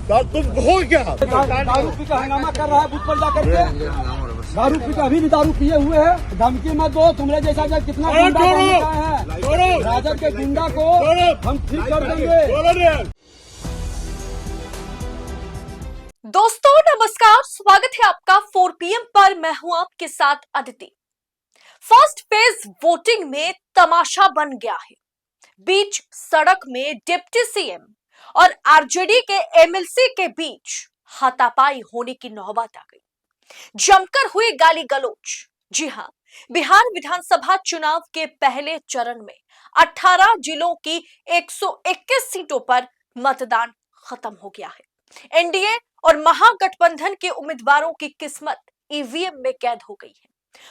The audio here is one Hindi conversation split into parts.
तुम हो क्या? दारू पी का हंगामा कर रहा है बूथ पर जाकर के। दारू पी का अभी भी दारू पिए हुए है। धमकी मत दो, तुम्हारे जैसा जब कितना गुंडा है, राजद के गुंडा को हम ठीक कर देंगे। दोस्तों नमस्कार, स्वागत है आपका 4 PM पर। मैं हूं आपके साथ अदिति। फर्स्ट फेज वोटिंग में तमाशा बन गया है। बीच सड़क में डिप्टी सीएम और आरजेडी के एमएलसी के बीच हाथापाई होने की नौबत आ गई। जमकर हुई गाली गलौज। जी हां, बिहार विधानसभा चुनाव के पहले चरण में 18 जिलों की 121 सीटों पर मतदान खत्म हो गया है। एनडीए और महागठबंधन के उम्मीदवारों की किस्मत ईवीएम में कैद हो गई है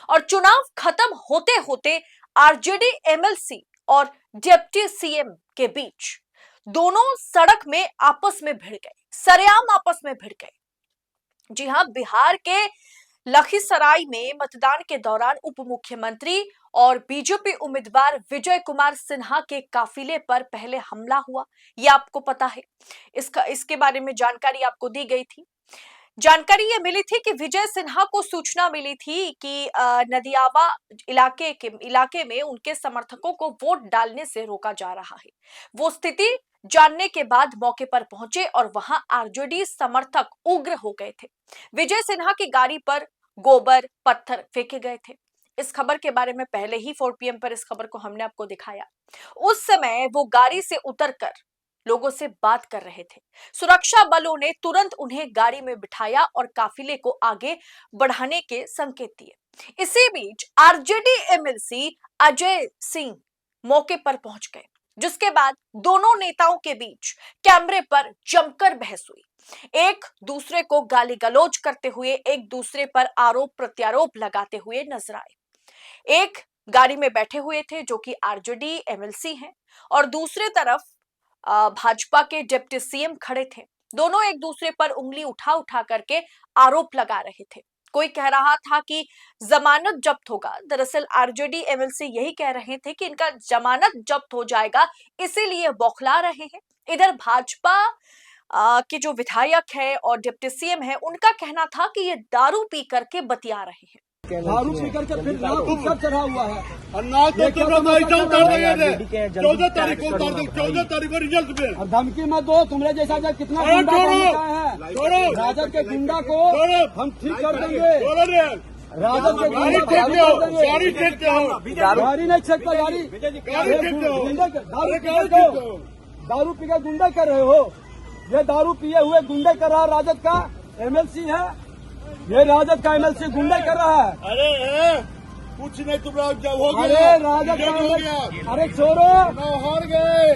और चुनाव खत्म होते होते आरजेडी एमएलसी और डिप्टी सीएम के बीच दोनों सड़क में आपस में भिड़ गए, सरेआम आपस में भिड़ गए। जी हां, बिहार के लखीसराय में मतदान के दौरान उप मुख्यमंत्री और बीजेपी उम्मीदवार विजय कुमार सिन्हा के काफिले पर पहले हमला हुआ। यह आपको पता है। इसके बारे में जानकारी आपको दी गई थी। जानकारी ये मिली थी कि विजय सिन्हा को सूचना मिली थी कि नदियावा इलाके में उनके समर्थकों को वोट डालने से रोका जा रहा है। वो स्थिति जानने के बाद मौके पर पहुंचे और वहां आरजेडी समर्थक उग्र हो गए थे। विजय सिन्हा की गाड़ी पर गोबर पत्थर फेंके गए थे। इस खबर के बारे में पहले ही 4 PM पर इस खबर को हमने आपको दिखाया। उस समय वो गाड़ी से उतरकर लोगों से बात कर रहे थे। सुरक्षा बलों ने तुरंत उन्हें गाड़ी में बिठाया और काफिले को आगे बढ़ाने के संकेत दिए। इसी बीच आरजेडी एमएलसी अजय सिंह मौके पर पहुंच गए, जिसके बाद दोनों नेताओं के बीच कैमरे पर जमकर बहस हुई। एक दूसरे को गाली गलौज करते हुए, एक दूसरे पर आरोप प्रत्यारोप लगाते हुए नजर आए। एक गाड़ी में बैठे हुए थे जो कि आरजेडी एमएलसी हैं और दूसरे तरफ भाजपा के डिप्टी सीएम खड़े थे। दोनों एक दूसरे पर उंगली उठा उठा करके आरोप लगा रहे थे। कोई कह रहा था कि जमानत जब्त होगा। दरअसल आरजेडी एमएलसी यही कह रहे थे कि इनका जमानत जब्त हो जाएगा, इसीलिए बौखला रहे हैं। इधर भाजपा के जो विधायक है और डिप्टी सीएम है, उनका कहना था कि ये दारू पी करके बतिया रहे हैं। दारू पी करके फिर सब चढ़ा हुआ है। 14 तारीख को उतार दो, 14 तारीख को रिजल्ट में। और धमकी मत दो, तुम्हारे जैसा जब कितना गुंडा है, राजद के गुंडा को हम ठीक कर देंगे। राजद के गाड़ी गुंडा गाड़ी फेंकते हो, गाड़ी नहीं छेकता, दारू पी के गुंडा कर रहे हो। ये दारू पिए हुए गुंडे कर रहा है, राजद का एमएलसी है। ये राजद का एमएलसी गुंडा कर रहा है। अरे कुछ नहीं, तुम जब हो गया, अरे राजद का हो गया। अरे छोड़ो, चुनाव हार गए,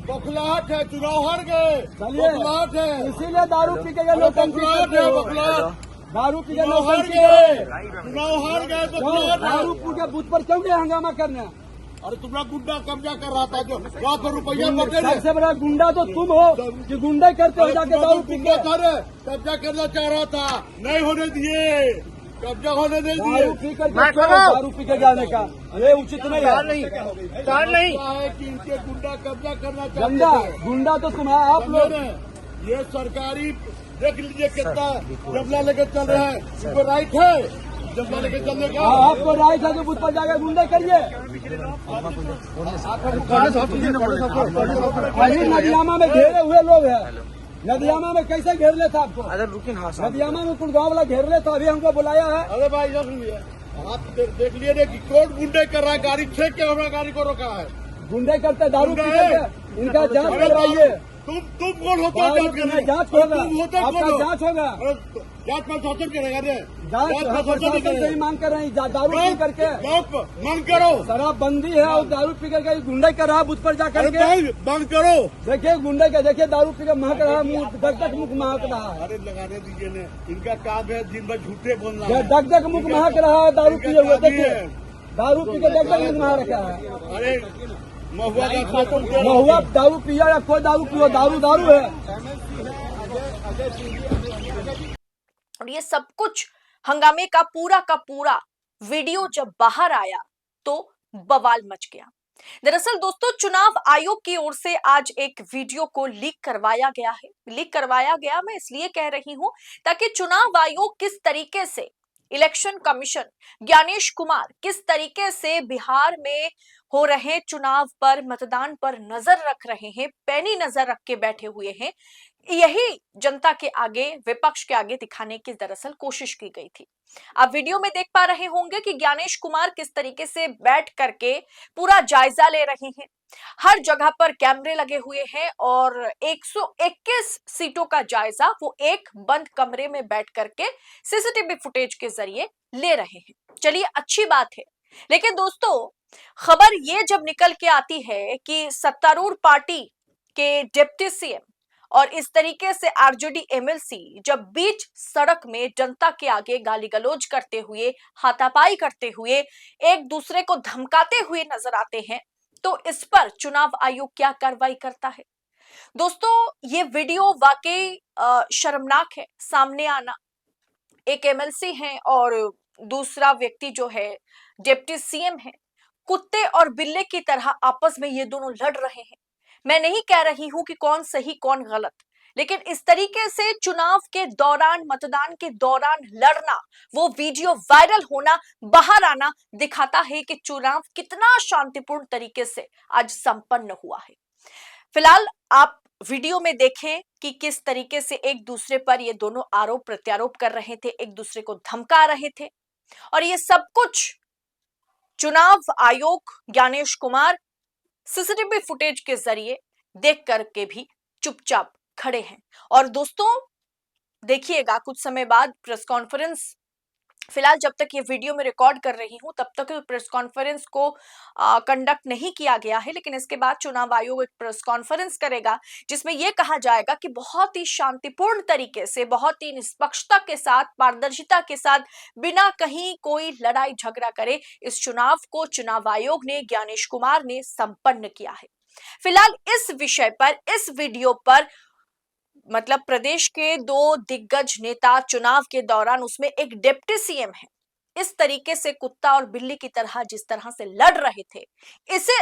बखलाहट है, चुनाव हार गए, बखलाहट है, इसीलिए दारू पी के नौटंकी करते हो। दारू पी के नौटंकी चुनाव हार गए, दारू पी के बूथ पर क्यों गए हंगामा करने? अरे तुम्हारा गुंडा कब्जा कर रहा था, जो लाखों रुपया पकड़े। सबसे बड़ा गुंडा तो तुम हो कि गुंडा करते हो जाके दारू पी के। कब्जा करना चाह रहा था, नहीं होने दिए, कब्जा होने नहीं दिए। दारू पी कर दारू पी के जाने का अरे उचित नहीं है। है कि इनके गुंडा कब्जा करना गुंडा चाहते गुंडा तो तुम आप लोग। ये सरकारी देख लीजिए कितना जबला लेकर चल रहे हैं, इनको राइट है जबला लेकर चलने का। आपको राइट है, जो बूथ पर जाकर गुंडा करिए। नदियामा में घेरे हुए लोग हैं। नदियामा में कैसे घेर लेता आपको? नदियामा में कुल गाँव वाला घेर लेता, अभी हमको बुलाया है। अरे भाई आप देख लिए कि कौन गुंडे कर रहा है, गाड़ी छेक के हमारा गाड़ी को रोका है। गुंडे करते दारू पी करके, इनका जांच करवाइए। तुम कौन होता है जांच करने? जांच होगा, तुम होता आपका कौन हो? जांच होगा। जांच पर शासन करेगा रे, जांच प्रशासन से ही मांग कर रहे हैं। दारू पी करके मांग करो, शराबबंदी है और दारू पी करके गुंडे कर रहा है बूथ पर जाकर के। मांग करो। देखिए गुंडे का, देखिए दारू पी के महक रहा है, मुंह दग दग मुख महक रहा है। अरे लगाने दीजिए ने, इनका काम है दिन भर झूठे बोलना। दग दग मुख महक रहा है दारू पिए हुए। देखिए दारू पी के दग दग मुख महक रखा है। अरे महुआ का महुआ दारू पिया या कोई दारू पियो, दारू दारू है। और ये सब कुछ हंगामे का पूरा वीडियो जब बाहर आया तो बवाल मच गया। दरअसल दोस्तों, चुनाव आयोग की ओर से आज एक वीडियो को लीक करवाया गया है। लीक करवाया गया मैं इसलिए कह रही हूं ताकि चुनाव आयोग किस तरीके से, इलेक्शन कमीशन ज्ञानेश कुमार किस तरीके से बिहार में हो रहे चुनाव पर, मतदान पर नजर रख रहे हैं, पैनी नजर रख के बैठे हुए हैं, यही जनता के आगे, विपक्ष के आगे दिखाने की दरअसल कोशिश की गई थी। आप वीडियो में देख पा रहे होंगे कि ज्ञानेश कुमार किस तरीके से बैठ करके पूरा जायजा ले रहे हैं। हर जगह पर कैमरे लगे हुए हैं और 121 सीटों का जायजा वो एक बंद कमरे में बैठ करके सीसीटीवी फुटेज के जरिए ले रहे हैं। चलिए, अच्छी बात है। लेकिन दोस्तों, खबर ये जब निकल के आती है कि सत्तारूढ़ पार्टी के डिप्टी सीएम और इस तरीके से आरजेडी एमएलसी जब बीच सड़क में जनता के आगे गाली गलौज करते हुए, हाथापाई करते हुए, एक दूसरे को धमकाते हुए नजर आते हैं, तो इस पर चुनाव आयोग क्या कार्रवाई करता है? दोस्तों, ये वीडियो वाकई शर्मनाक है। सामने आना, एक एमएलसी है और दूसरा व्यक्ति जो है डिप्टी सीएम है, कुत्ते और बिल्ले की तरह आपस में ये दोनों लड़ रहे हैं। मैं नहीं कह रही हूं कि कौन सही कौन गलत, लेकिन इस तरीके से चुनाव के दौरान, मतदान के दौरान लड़ना, वो वीडियो वायरल होना, बाहर आना दिखाता है कि चुनाव कितना शांतिपूर्ण तरीके से आज संपन्न हुआ है। फिलहाल आप वीडियो में देखें कि किस तरीके से एक दूसरे पर ये दोनों आरोप प्रत्यारोप कर रहे थे, एक दूसरे को धमका रहे थे, और ये सब कुछ चुनाव आयोग, ज्ञानेश कुमार सीसीटीवी फुटेज के जरिए देख करके भी चुपचाप खड़े हैं। और दोस्तों, देखिएगा कुछ समय बाद प्रेस कॉन्फ्रेंस, फिलहाल जब तक ये वीडियो में रिकॉर्ड कर रही हूं तब तक प्रेस कॉन्फ्रेंस को कंडक्ट नहीं किया गया है, लेकिन इसके बाद चुनाव आयोग एक प्रेस कॉन्फ्रेंस करेगा जिसमें यह कहा जाएगा कि बहुत ही शांतिपूर्ण तरीके से, बहुत ही निष्पक्षता के साथ, पारदर्शिता के साथ, बिना कहीं कोई लड़ाई झगड़ा करे, इस चुनाव को चुनाव आयोग ने, ज्ञानेश कुमार ने संपन्न किया है। फिलहाल इस विषय पर, इस वीडियो पर, मतलब प्रदेश के दो दिग्गज नेता चुनाव के दौरान, उसमें एक डिप्टी सीएम है, इस तरीके से कुत्ता और बिल्ली की तरह जिस तरह से लड़ रहे थे, इसे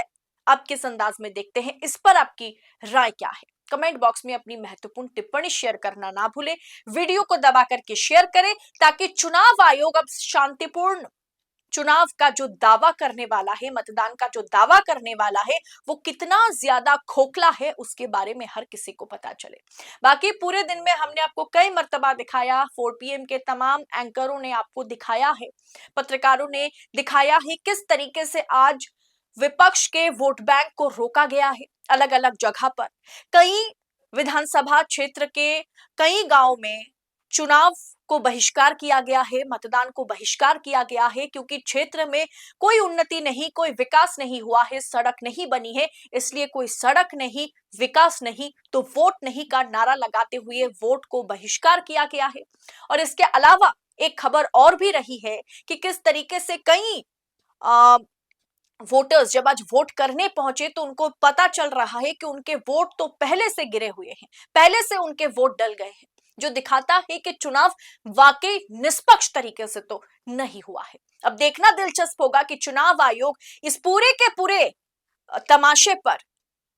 आप किस अंदाज में देखते हैं? इस पर आपकी राय क्या है? कमेंट बॉक्स में अपनी महत्वपूर्ण टिप्पणी शेयर करना ना भूलें। वीडियो को दबा करके शेयर करें ताकि चुनाव आयोग अब शांतिपूर्ण चुनाव का जो दावा करने वाला है, मतदान का जो दावा करने वाला है, वो कितना ज्यादा खोखला है उसके बारे में हर किसी को पता चले। बाकी पूरे दिन में हमने आपको कई मर्तबा दिखाया, 4 PM के तमाम एंकरों ने आपको दिखाया है, पत्रकारों ने दिखाया है किस तरीके से आज विपक्ष के वोट बैंक को रोका गया है। अलग अलग जगह पर, कई विधानसभा क्षेत्र के कई गांव में चुनाव को बहिष्कार किया गया है, मतदान को बहिष्कार किया गया है, क्योंकि क्षेत्र में कोई उन्नति नहीं, कोई विकास नहीं हुआ है, सड़क नहीं बनी है, इसलिए कोई सड़क नहीं, विकास नहीं, तो वोट नहीं का नारा लगाते हुए वोट को बहिष्कार किया गया है। और इसके अलावा एक खबर और भी रही है कि किस तरीके से कई वोटर्स जब आज वोट करने पहुंचे तो उनको पता चल रहा है कि उनके वोट तो पहले से गिरे हुए हैं, पहले से उनके वोट डल गए हैं, जो दिखाता है कि चुनाव वाकई निष्पक्ष तरीके से तो नहीं हुआ है। अब देखना दिलचस्प होगा कि चुनाव आयोग इस पूरे के पूरे तमाशे पर,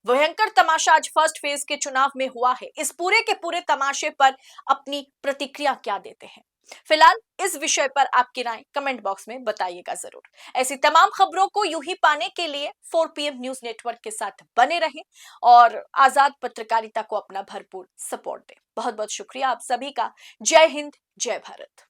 भयंकर तमाशा आज फर्स्ट फेज के चुनाव में हुआ है, इस पूरे के पूरे तमाशे पर अपनी प्रतिक्रिया क्या देते हैं। फिलहाल इस विषय पर आपकी राय कमेंट बॉक्स में बताइएगा जरूर। ऐसी तमाम खबरों को यूं ही पाने के लिए 4 PM न्यूज नेटवर्क के साथ बने रहें और आजाद पत्रकारिता को अपना भरपूर सपोर्ट दें। बहुत बहुत शुक्रिया आप सभी का। जय हिंद, जय भारत।